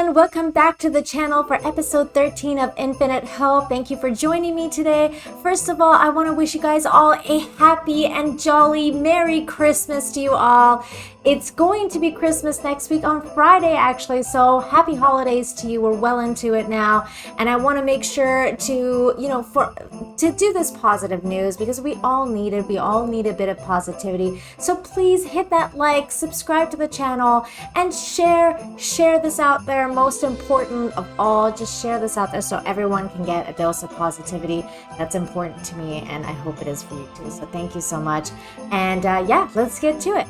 everyone, welcome back to the channel for episode 13 of Infinite Hope. Thank you for joining me today. First of all, I want to wish you guys all a happy and jolly Merry Christmas to you all. It's going to be Christmas next week on Friday, actually, so happy holidays to you. We're well into it now, and I want to make sure to, to do this positive news because we all need it. We all need a bit of positivity. So please hit that like, subscribe to the channel, and share this out there. Most important of all, just share this out there so everyone can get a dose of positivity. That's important to me, and I hope it is for you too. So thank you so much. And yeah, let's get to it.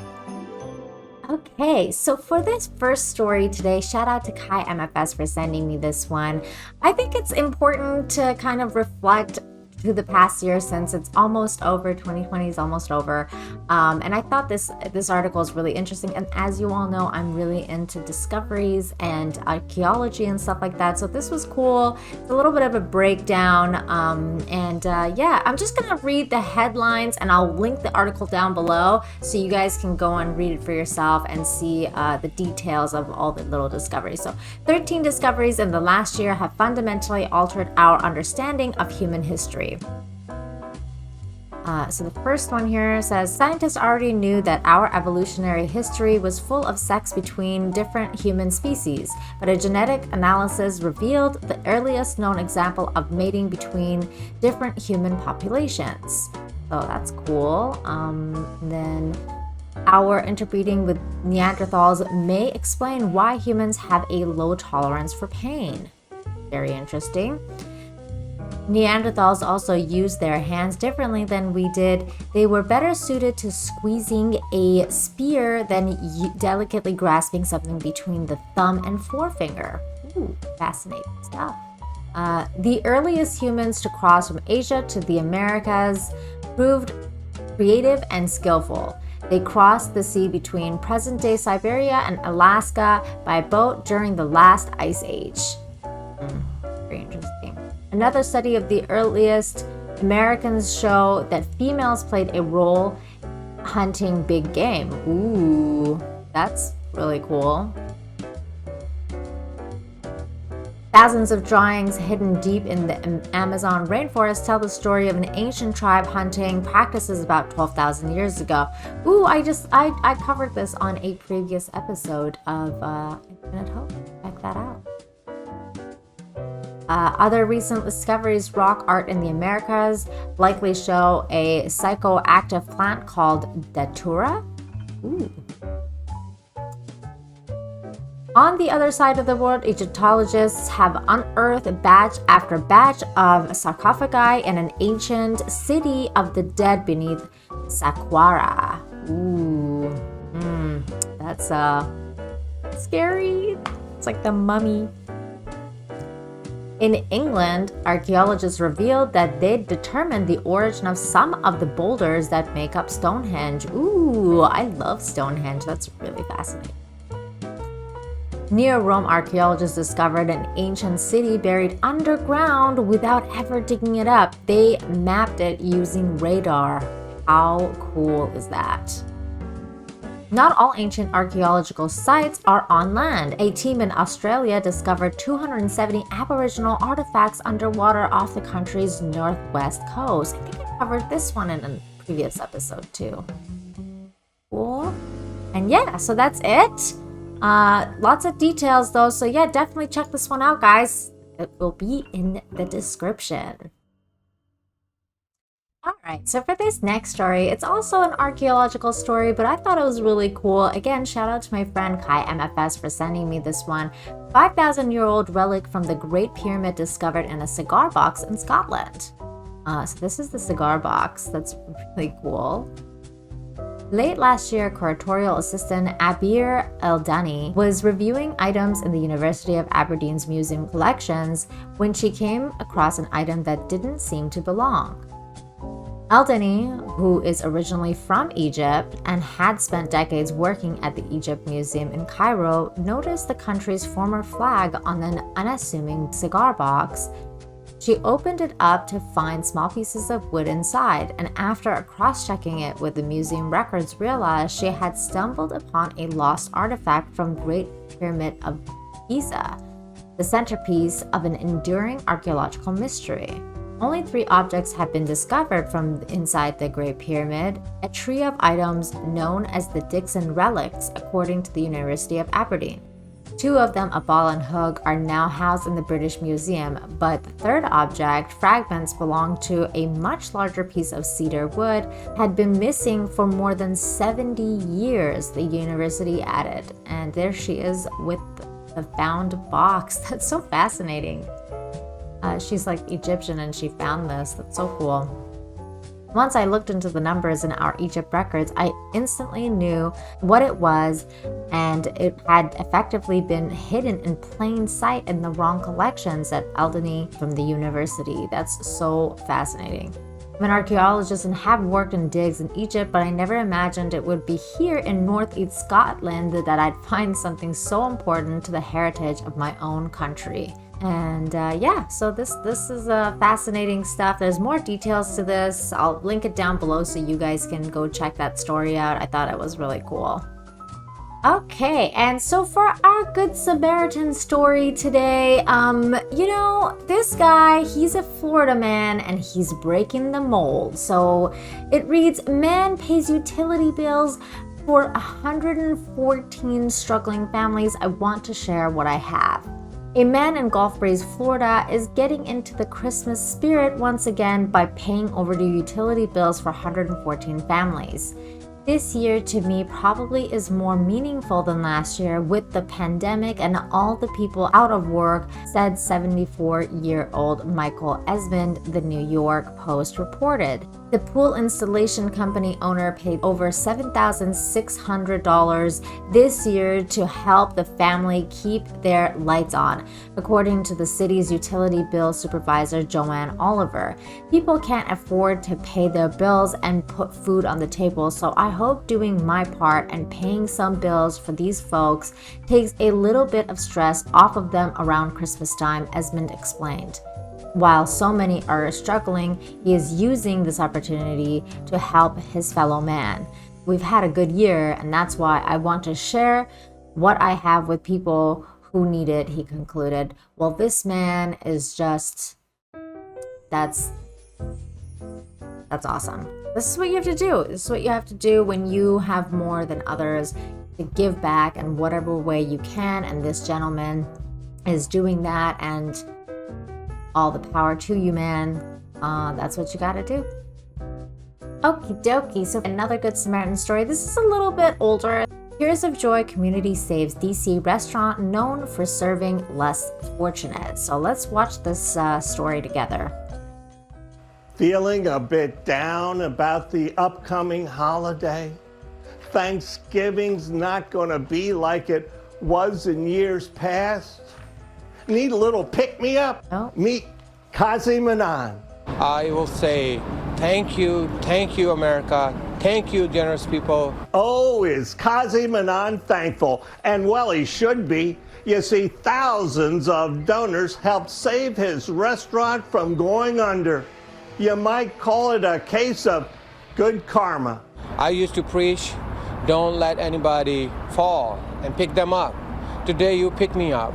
Okay, so for this first story today, shout out to Kai MFS for sending me this one. I think it's important to kind of reflect to the past year since it's almost over. 2020 is almost over, and I thought this article is really interesting. And as you all know, I'm really into discoveries and archaeology and stuff like that, so this was cool. It's a little bit of a breakdown, yeah, I'm just gonna read the headlines and I'll link the article down below so you guys can go and read it for yourself and see the details of all the little discoveries. So 13 discoveries in the last year have fundamentally altered our understanding of human history. So the first one here says, scientists already knew that our evolutionary history was full of sex between different human species, but a genetic analysis revealed the earliest known example of mating between different human populations. So that's cool. Then our interbreeding with Neanderthals may explain why humans have a low tolerance for pain. Very interesting. Neanderthals also used their hands differently than we did. They were better suited to squeezing a spear than delicately grasping something between the thumb and forefinger. Ooh, fascinating stuff. The earliest humans to cross from Asia to the Americas proved creative and skillful. They crossed the sea between present-day Siberia and Alaska by boat during the last ice age. Very interesting. Another study of the earliest Americans show that females played a role hunting big game. Ooh, that's really cool. Thousands of drawings hidden deep in the Amazon rainforest tell the story of an ancient tribe hunting practices about 12,000 years ago. Ooh, I covered this on a previous episode of Infinite Hope. Check that out. Other recent discoveries, rock art in the Americas likely show a psychoactive plant called datura. Ooh. On the other side of the world, Egyptologists have unearthed batch after batch of sarcophagi in an ancient city of the dead beneath Saqqara. Ooh, that's scary. It's like the mummy. In England, archaeologists revealed that they'd determined the origin of some of the boulders that make up Stonehenge. Ooh, I love Stonehenge. That's really fascinating. Near Rome, archaeologists discovered an ancient city buried underground without ever digging it up. They mapped it using radar. How cool is that? Not all ancient archaeological sites are on land. A team in Australia discovered 270 Aboriginal artifacts underwater off the country's northwest coast. I think I covered this one in a previous episode too. Cool. And yeah, so that's it. Lots of details though, so yeah, definitely check this one out, guys. It will be in the description. Alright, so for this next story, it's also an archaeological story, but I thought it was really cool. Again, shout out to my friend Kai MFS for sending me this one. 5,000-year-old relic from the Great Pyramid discovered in a cigar box in Scotland. So this is the cigar box. That's really cool. Late last year, curatorial assistant Abir Eldani was reviewing items in the University of Aberdeen's museum collections when she came across an item that didn't seem to belong. Eldani, who is originally from Egypt and had spent decades working at the Egypt Museum in Cairo, noticed the country's former flag on an unassuming cigar box. She opened it up to find small pieces of wood inside, and after cross-checking it with the museum records, realized she had stumbled upon a lost artifact from Great Pyramid of Giza. the centerpiece of an enduring archaeological mystery. Only 3 objects have been discovered from inside the Great Pyramid, a trio of items known as the Dixon Relics, according to the University of Aberdeen. 2 of them, a ball and hook, are now housed in the British Museum, but the 3rd object, fragments belong to a much larger piece of cedar wood, had been missing for more than 70 years, the university added. And there she is with the found box. That's so fascinating. She's like Egyptian and she found this. That's so cool. Once I looked into the numbers in our Egypt records, I instantly knew what it was, and it had effectively been hidden in plain sight in the wrong collections at Alderney from the university. That's so fascinating. I'm an archaeologist and have worked in digs in Egypt, but I never imagined it would be here in Northeast Scotland that I'd find something so important to the heritage of my own country. And yeah, so this is fascinating stuff. There's more details to this. I'll link it down below so you guys can go check that story out. I thought it was really cool. Okay, and so for our Good Samaritan story today, this guy, he's a Florida man and he's breaking the mold. So it reads, man pays utility bills for 114 struggling families. I want to share what I have. A man in Gulf Breeze, Florida is getting into the Christmas spirit once again by paying overdue utility bills for 114 families. This year to me probably is more meaningful than last year with the pandemic and all the people out of work, said 74-year-old Michael Esmond, the New York Post reported. The pool installation company owner paid over $7,600 this year to help the family keep their lights on, according to the city's utility bill supervisor, Joanne Oliver. People can't afford to pay their bills and put food on the table, so I hope doing my part and paying some bills for these folks takes a little bit of stress off of them around Christmas time, Esmond explained. While so many are struggling, he is using this opportunity to help his fellow man. We've had a good year, and that's why I want to share what I have with people who need it, he concluded. Well, this man is just, that's awesome. This is what you have to do. This is what you have to do when you have more than others, to give back in whatever way you can, and this gentleman is doing that, and all the power to you, man. That's what you gotta do. Okie dokie, so another Good Samaritan story. This is a little bit older. Tears of Joy Community Saves DC restaurant known for serving less fortunate. So let's watch this story together. Feeling a bit down about the upcoming holiday? Thanksgiving's not gonna be like it was in years past? Need a little pick-me-up? Oh. Meet Kazi Manan. I will say thank you, America. Thank you, generous people. Oh, is Kazi Manan thankful? And well, he should be. You see, thousands of donors helped save his restaurant from going under. You might call it a case of good karma. I used to preach, don't let anybody fall, and pick them up. Today you pick me up.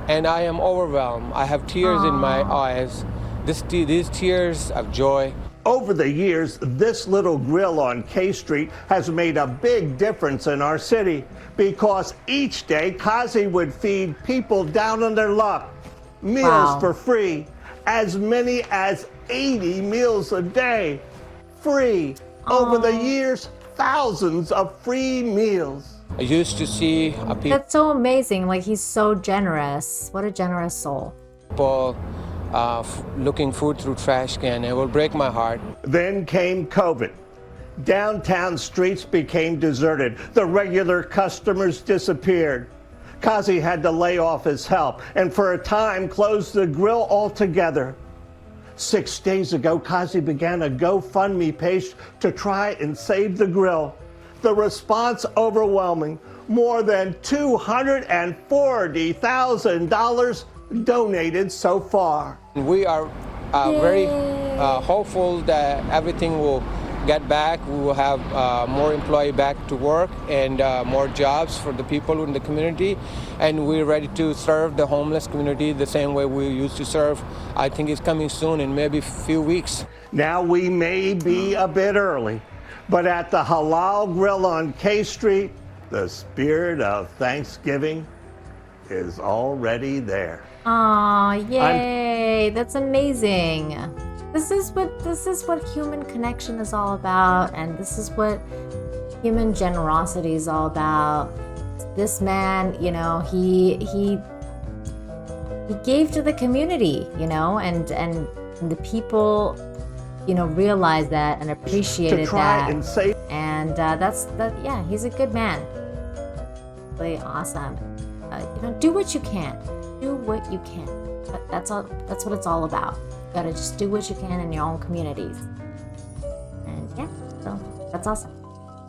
And I am overwhelmed. I have tears in my eyes. These tears of joy. Over the years, this little grill on K Street has made a big difference in our city because each day Kazi would feed people down on their luck meals for free, as many as 80 meals a day. Free. Over the years, thousands of free meals. I used to see people. That's so amazing. Like, he's so generous. What a generous soul. Looking food through trash can. It will break my heart. Then came COVID. Downtown streets became deserted. The regular customers disappeared. Kazi had to lay off his help and for a time closed the grill altogether. 6 days ago, Kazi began a GoFundMe page to try and save the grill. The response overwhelming. More than $240,000 donated so far. We are very hopeful that everything will get back, we will have more employee back to work and more jobs for the people in the community. And we're ready to serve the homeless community the same way we used to serve. I think it's coming soon in maybe a few weeks. Now we may be a bit early, but at the Halal Grill on K Street, the spirit of Thanksgiving is already there. Aw, yay! That's amazing. This is what human connection is all about, and this is what human generosity is all about. This man, you know, he gave to the community, you know, and the people, you know, realized that and appreciated To try that. and save. And yeah, he's a good man. Really awesome. You know, do what you can. Do what you can. That's all. That's what it's all about. You gotta just do what you can in your own communities. And yeah, so that's awesome.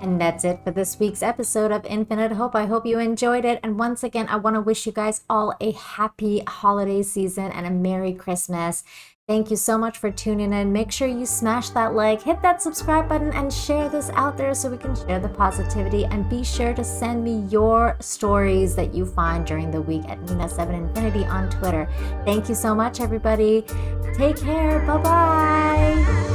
And that's it for this week's episode of Infinite Hope. I hope you enjoyed it. And once again, I want to wish you guys all a happy holiday season and a Merry Christmas. Thank you so much for tuning in. Make sure you smash that like, hit that subscribe button, and share this out there so we can share the positivity. And be sure to send me your stories that you find during the week at Nina7Infinity on Twitter. Thank you so much, everybody. Take care. Bye-bye.